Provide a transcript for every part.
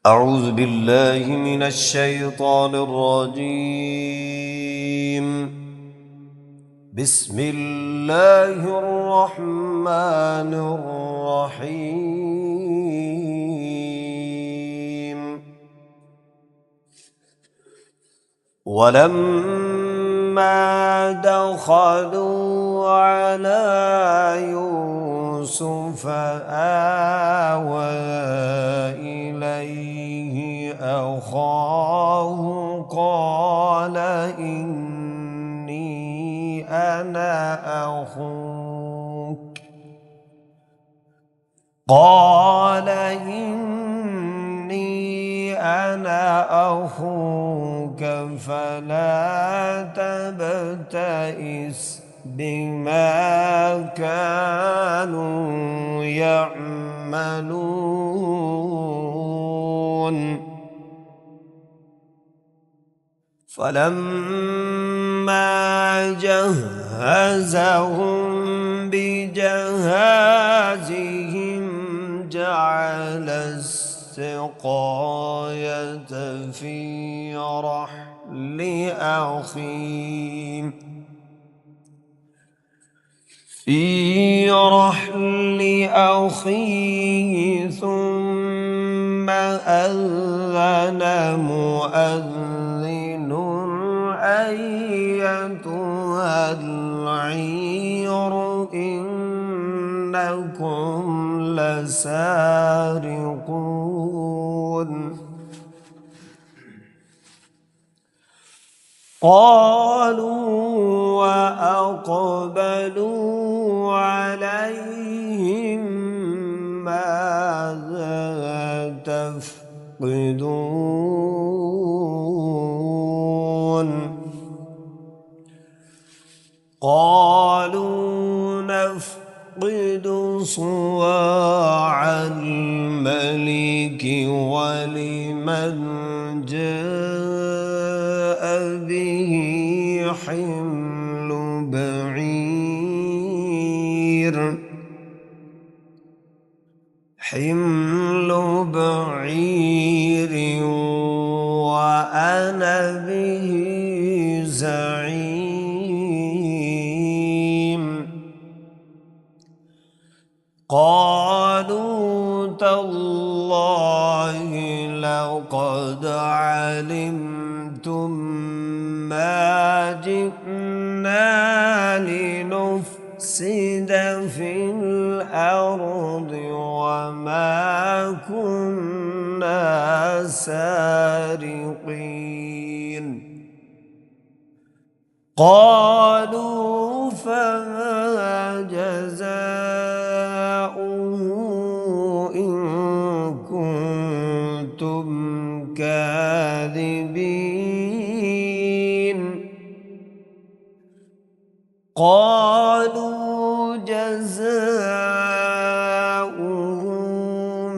أعوذ بالله من الشيطان الرجيم. بسم الله الرحمن الرحيم. ولما دخلوا على يوسف آوى إليه أخاه قال إني أنا أخوك فلا تبتئس بما كانوا يعملون. فلما جهزهم بجهازهم جعل السقاية في رحل أخيه ثم أذن مؤذن أيتها العير إنكم لسارقون. قالوا وأقبلوا عليهم ماذا تفقدون؟ قالوا نفقد صواع الملك ولمن جاء به حمل بعير وأنا به زعيم. قالوا تالله لقد علمتم ما جئنا لنفسد في الأرض وما كنا سارقين. قالوا فما جزاؤه إن كنتم كاذبين؟ قالوا جزاؤه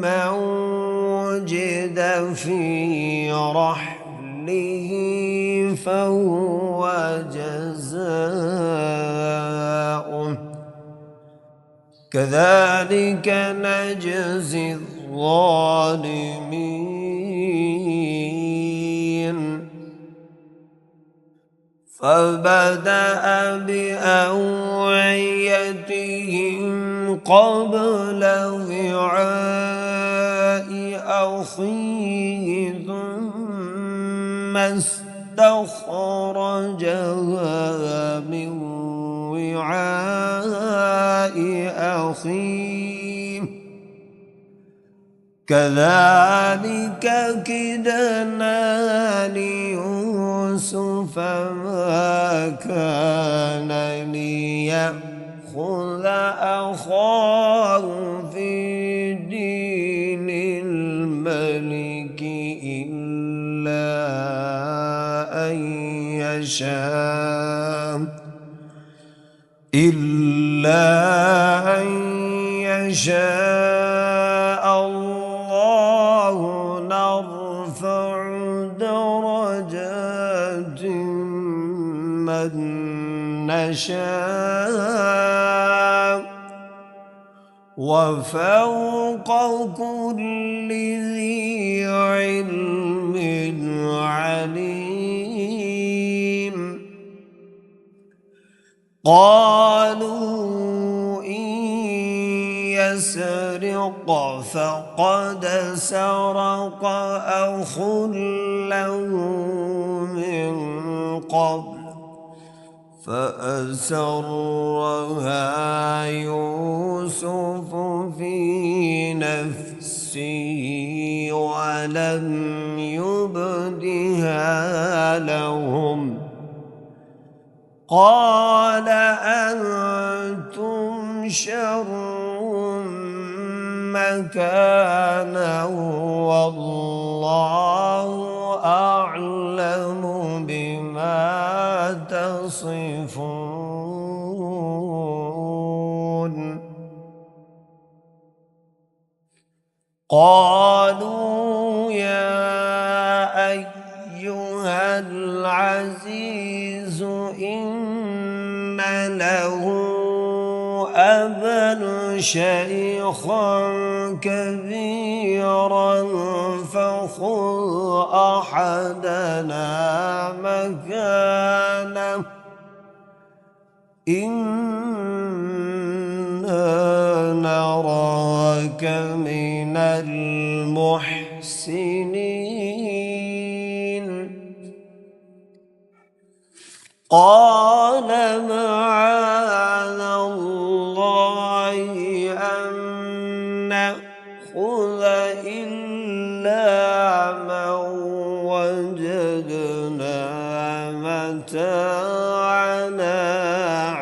من وجد في رحله فهو جزاؤه كذلك نجزي الظالمين. فبدأ بأوعيتهم قبل وعاء أخيه ثم استخرجها من وعاء أخيه كذلك كدنا ليوسف ما كان ليأخذ أخاه في دين الملك إلا أن يشاء الله نرفع درجات من نشاء وفوق كل ذي قالوا إن يسرق فقد سرق أخ له من قبل فأسرها يوسف في نفسه ولم يبدها لهم قال أنتم شر مكانا والله أعلم بما تصفون قالوا يا أيها العزيز إن له أبا شيخا كبيرا فخذ أحدنا مكانه إنا نراك من المحسنين قال معاذ الله أن نأخذ إلا من وجدنا متاعنا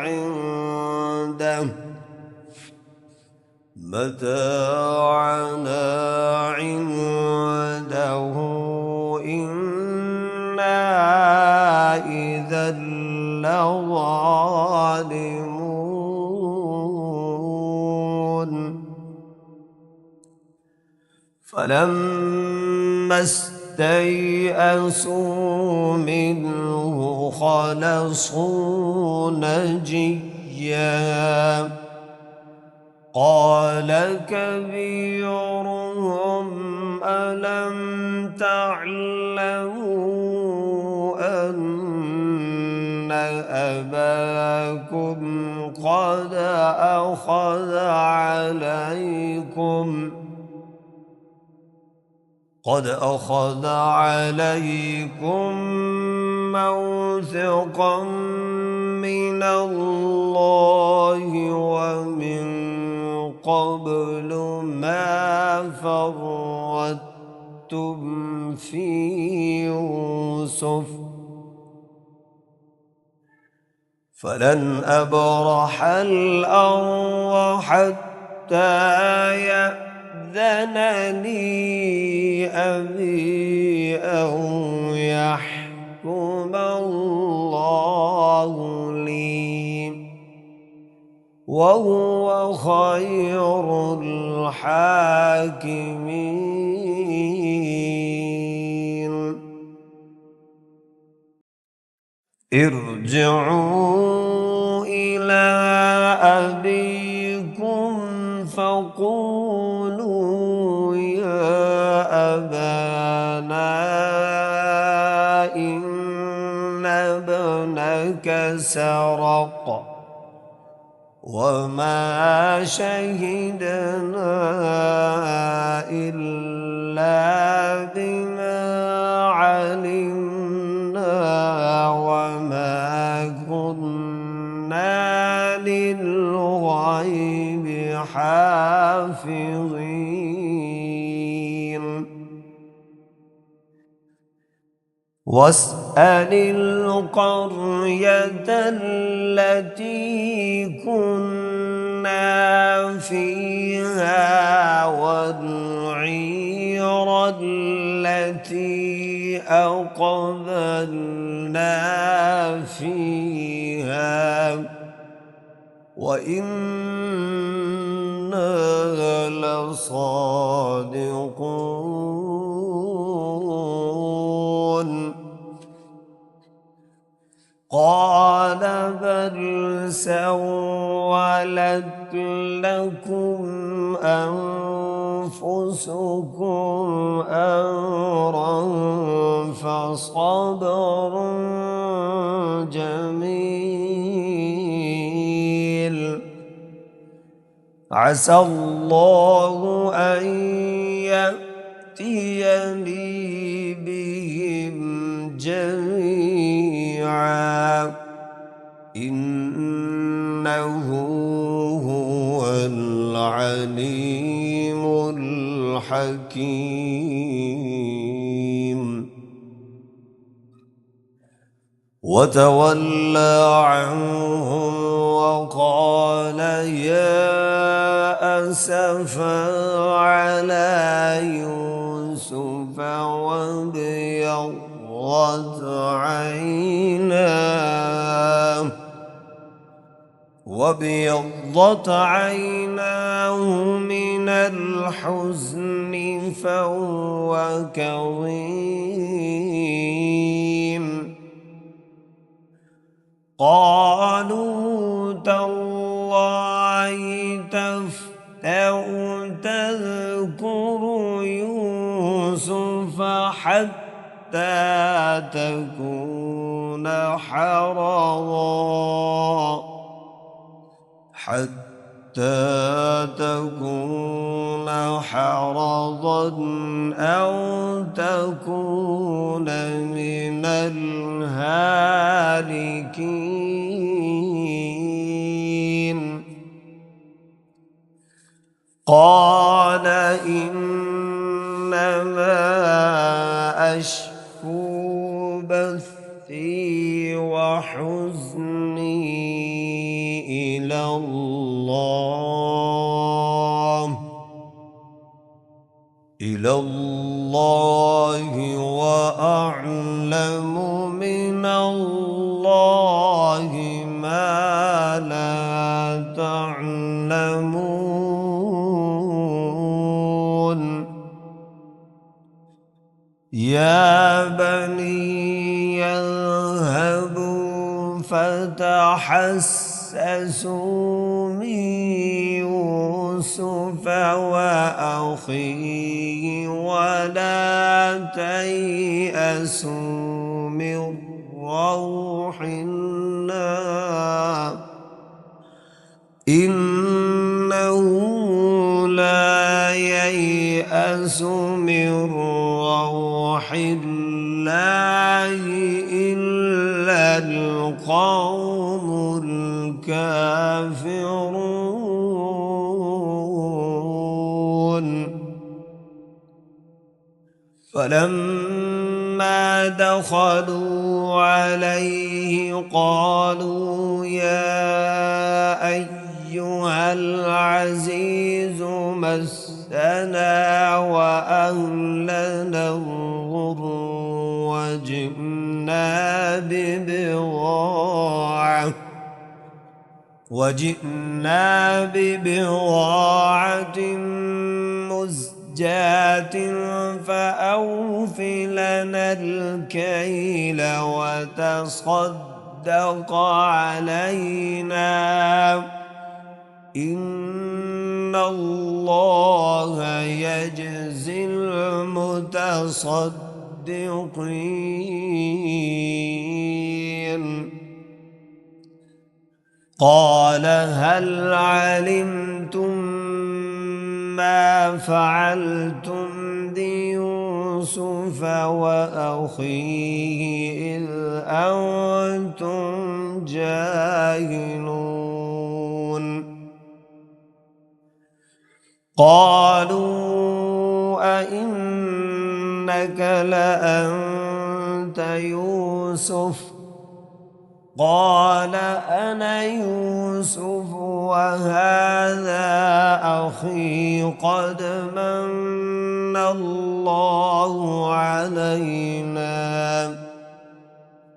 عنده إنا إذا لظالمون فلما استيئسوا منه خلصوا نجيا قال كبيرهم ألم تعلموا أن أباكم قد أخذ عليكم موثقا من الله ومن قبل ما فرطتم في يوسف فلن أبرح الأرض حتى يأذن لي أبي أو يحكم الله لي وهو خير الحاكمين ارجعوا إلى أبيكم فقولوا يا أبانا إن ابنك سرق وما شهدنا إلا بما علمنا وما كنا للغيب حافظين واسأل القرية التي كنا فيها والعير التي أقبلنا فيها وإنا لصادقون قال بل سولت لكم أنفسكم أمرا فصبر جميل عسى الله أن يأتيني بهم جميعا إنه هو العليم الحكيم. وتولى عنهم وقال يا أسفا على يوسف وابيضت عيناه من الحزن فهو كظيم. قالوا تالله تفتأ تذكر يوسف حتى تكون حرضا أو تكون من الهالكين. قال إنما أشكو بثي وحزني إلى الله وأعلم من الله ما لا تعلمون. يا بني يذهبوا فتحسسوا من يوسف وأخيه ولا تيأسوا من روح الله إنه لا ييأس من روح الله إلا القوم الكافرون. فلما دخلوا عليه قالوا يا أيها العزيز مسنا وأهلنا الضر وجئنا ببضاعة مزجاة فأوف لنا الكيل وتصدق علينا إن الله يجزي المتصدقين. قال هل علمتم ما فعلتم بيوسف وأخيه إذ أنتم جاهلون. قالوا أئنك لأنت يوسف قال أنا يوسف وهذا أخي قد من الله علينا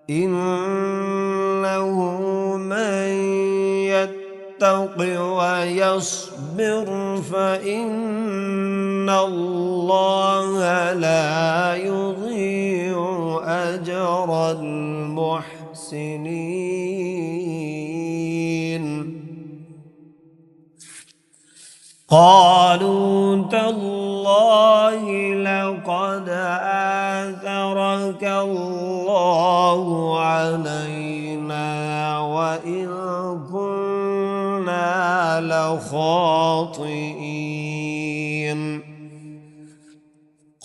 إنه من يتق ويصبر فإن الله لا يضيع أجر المحسنين. قالوا تالله لقد آثرك الله علينا وإن كنا خاطئين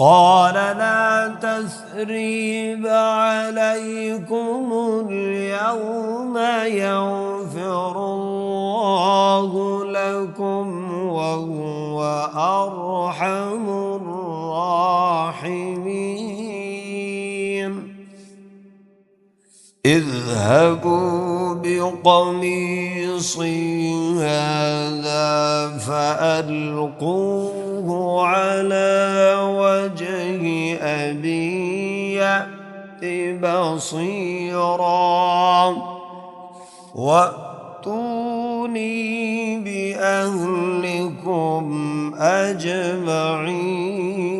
قال لا تثريب عليكم اليوم يغفر الله لكم وهو أرحم الراحمين اذهبوا بقميصي هذا فألقوه على وجه أبي يأت بصيرا وأتوني بأهلكم أجمعين